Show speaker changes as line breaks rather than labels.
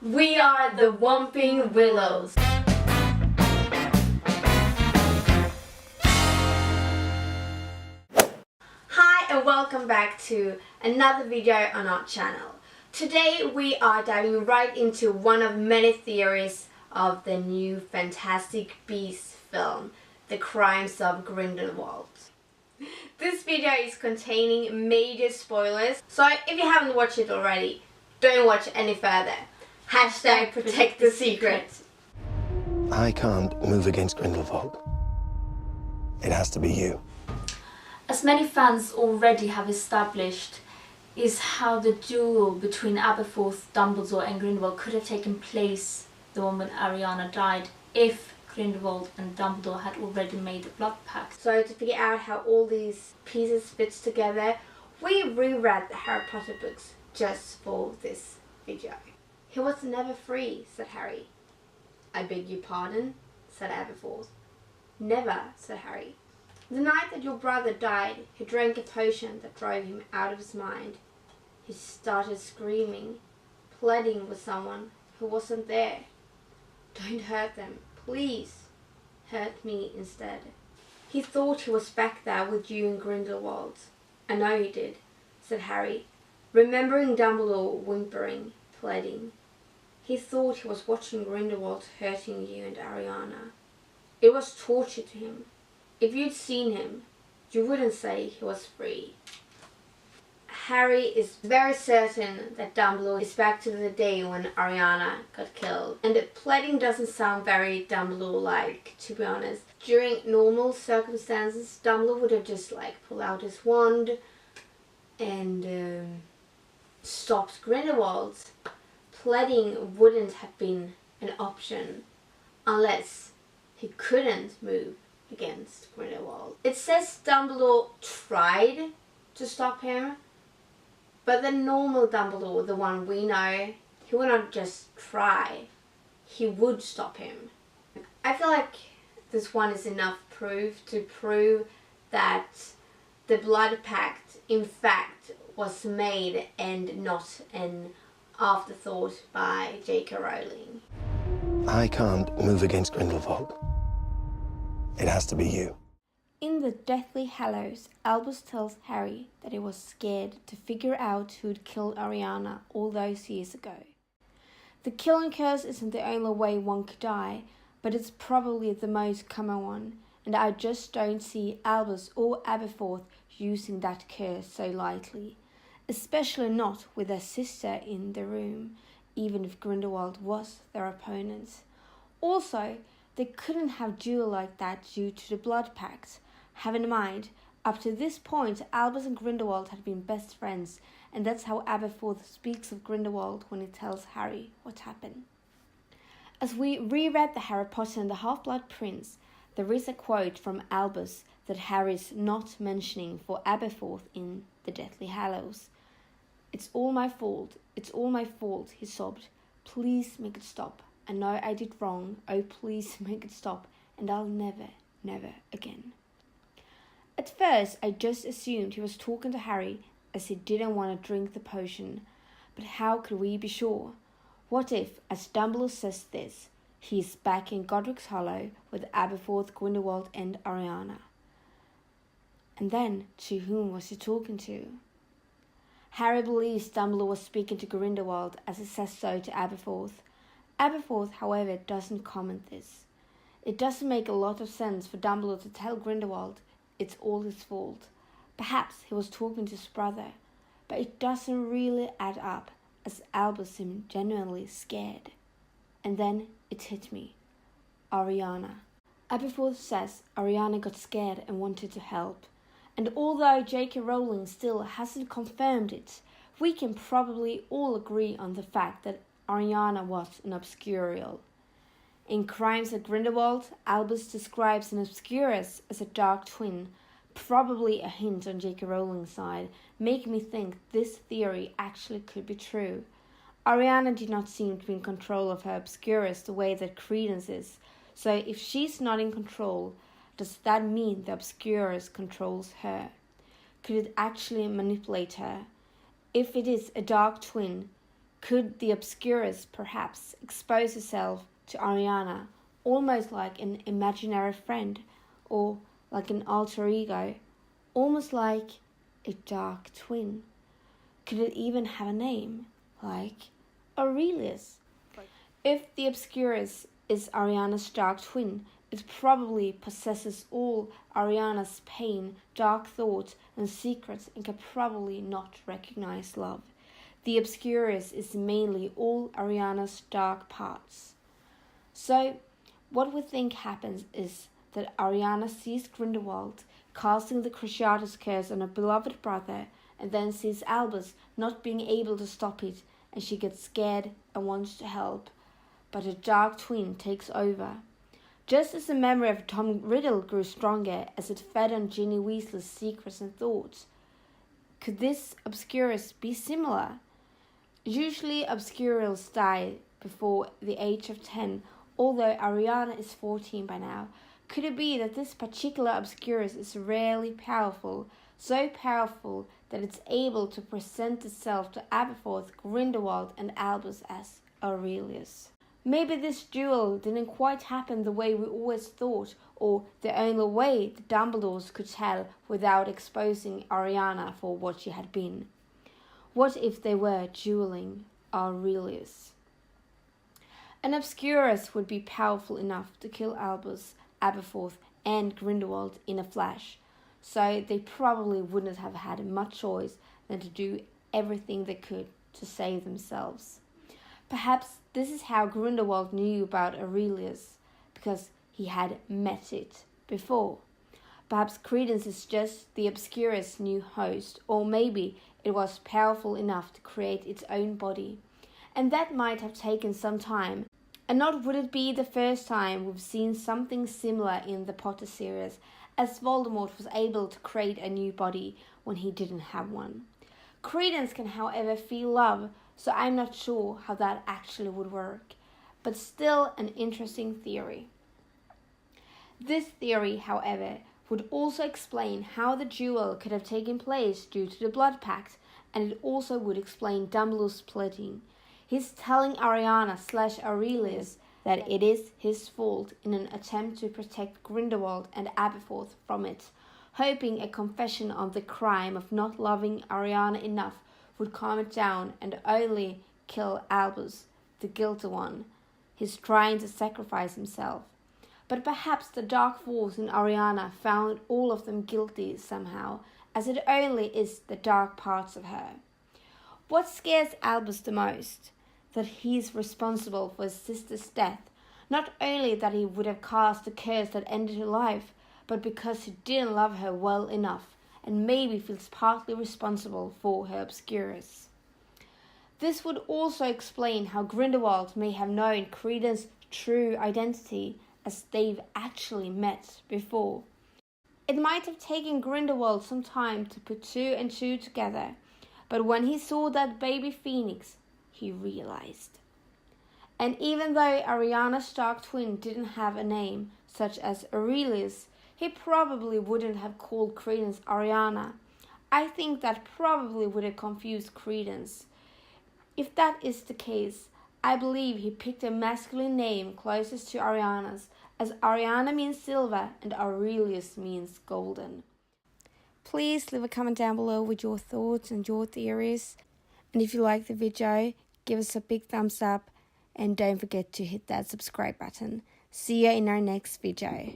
We are the Whomping Willows. Hi and welcome back to another video on our channel. Today we are diving right into one of many theories of the new Fantastic Beasts film, The Crimes of Grindelwald. This video is containing major spoilers, so if you haven't watched it already, don't watch any further. Hashtag protect the secret.
I can't move against Grindelwald. It has to be you.
As many fans already have established, is how the duel between Aberforth, Dumbledore and Grindelwald could have taken place the moment Ariana died if Grindelwald and Dumbledore had already made the blood pact.
So to figure out how all these pieces fit together, we reread the Harry Potter books just for this video. He was never free, said Harry. I beg your pardon, said Aberforth. Never, said Harry. The night that your brother died, he drank a potion that drove him out of his mind. He started screaming, pleading with someone who wasn't there. Don't hurt them, please. Hurt me instead. He thought he was back there with you and Grindelwald. I know he did, said Harry, remembering Dumbledore whimpering, pleading. He thought he was watching Grindelwald hurting you and Ariana. It was torture to him. If you'd seen him, you wouldn't say he was free. Harry is very certain that Dumbledore is back to the day when Ariana got killed. And the pleading doesn't sound very Dumbledore-like, to be honest. During normal circumstances, Dumbledore would have just pulled out his wand and stopped Grindelwald. Pleading wouldn't have been an option unless he couldn't move against Grindelwald. It says Dumbledore tried to stop him, but the normal Dumbledore, the one we know, he would not just try, he would stop him. I feel like this one is enough proof to prove that the blood pact in fact was made and not an afterthought by J.K. Rowling.
I can't move against Grindelwald. It has to be you.
In the Deathly Hallows, Albus tells Harry that he was scared to figure out who'd killed Ariana all those years ago. The killing curse isn't the only way one could die, but it's probably the most common one, and I just don't see Albus or Aberforth using that curse so lightly, especially not with their sister in the room, even if Grindelwald was their opponent. Also, they couldn't have duel like that due to the blood pact. Have in mind, up to this point, Albus and Grindelwald had been best friends, and that's how Aberforth speaks of Grindelwald when he tells Harry what happened. As we reread the Harry Potter and the Half-Blood Prince, there is a quote from Albus that Harry's not mentioning for Aberforth in the Deathly Hallows. It's all my fault, he sobbed. Please make it stop. I know I did wrong. Oh, please make it stop, and I'll never again. At first, I just assumed he was talking to Harry as he didn't want to drink the potion. But how could we be sure? What if, as Dumbledore says this, he is back in Godrics Hollow with Aberforth, Grindelwald and Ariana? And then, to whom was he talking to? Harry believes Dumbledore was speaking to Grindelwald as he says so to Aberforth. Aberforth, however, doesn't comment this. It doesn't make a lot of sense for Dumbledore to tell Grindelwald it's all his fault. Perhaps he was talking to his brother, but it doesn't really add up, as Albus seemed genuinely scared. And then it hit me. Ariana. Aberforth says Ariana got scared and wanted to help. And although J.K. Rowling still hasn't confirmed it, we can probably all agree on the fact that Ariana was an Obscurial. In Crimes of Grindelwald, Albus describes an Obscurus as a dark twin, probably a hint on J.K. Rowling's side, making me think this theory actually could be true. Ariana did not seem to be in control of her Obscurus the way that Credence is, so if she's not in control, does that mean the Obscurus controls her? Could it actually manipulate her? If it is a dark twin, Could the Obscurus perhaps expose herself to Ariana, almost like an imaginary friend, or like an alter ego, almost like a dark twin? Could it even have a name, like Aurelius? If the Obscurus is Ariana's dark twin, it probably possesses all Ariana's pain, dark thoughts, and secrets, and can probably not recognize love. The Obscurus is mainly all Ariana's dark parts. So, what we think happens is that Ariana sees Grindelwald casting the Cruciatus curse on her beloved brother, and then sees Albus not being able to stop it, and she gets scared and wants to help. But her dark twin takes over. Just as the memory of Tom Riddle grew stronger as it fed on Ginny Weasley's secrets and thoughts, could this Obscurus be similar? Usually Obscurals die before the age of 10, although Ariana is 14 by now. Could it be that this particular Obscurus is rarely powerful, so powerful that it's able to present itself to Aberforth, Grindelwald, and Albus as Aurelius? Maybe this duel didn't quite happen the way we always thought, or the only way the Dumbledores could tell without exposing Ariana for what she had been. What if they were dueling Aurelius? An Obscurus would be powerful enough to kill Albus, Aberforth, and Grindelwald in a flash, so they probably wouldn't have had much choice than to do everything they could to save themselves. Perhaps this is how Grindelwald knew about Aurelius, because he had met it before. Perhaps Credence is just the Obscurus' new host, or maybe it was powerful enough to create its own body. And that might have taken some time. And not would it be the first time we've seen something similar in the Potter series, as Voldemort was able to create a new body when he didn't have one. Credence can, however, feel love, so I'm not sure how that actually would work, but still an interesting theory. This theory, however, would also explain how the duel could have taken place due to the blood pact, and it also would explain Dumbledore's splitting. He's telling Ariana/Aurelius that it is his fault in an attempt to protect Grindelwald and Aberforth from it, hoping a confession on the crime of not loving Ariana enough would calm it down and only kill Albus, the guilty one. He's trying to sacrifice himself. But perhaps the dark force in Ariana found all of them guilty somehow, as it only is the dark parts of her. What scares Albus the most? That he's responsible for his sister's death. Not only that he would have cast the curse that ended her life, but because he didn't love her well enough, and maybe feels partly responsible for her Obscurus. This would also explain how Grindelwald may have known Credence's true identity, as they've actually met before. It might have taken Grindelwald some time to put two and two together, but when he saw that baby phoenix, he realized. And even though Ariana's dark twin didn't have a name, such as Aurelius, he probably wouldn't have called Credence Ariana. I think that probably would have confused Credence. If that is the case, I believe he picked a masculine name closest to Ariana's, as Ariana means silver and Aurelius means golden. Please leave a comment down below with your thoughts and your theories. And if you like the video, give us a big thumbs up and don't forget to hit that subscribe button. See you in our next video.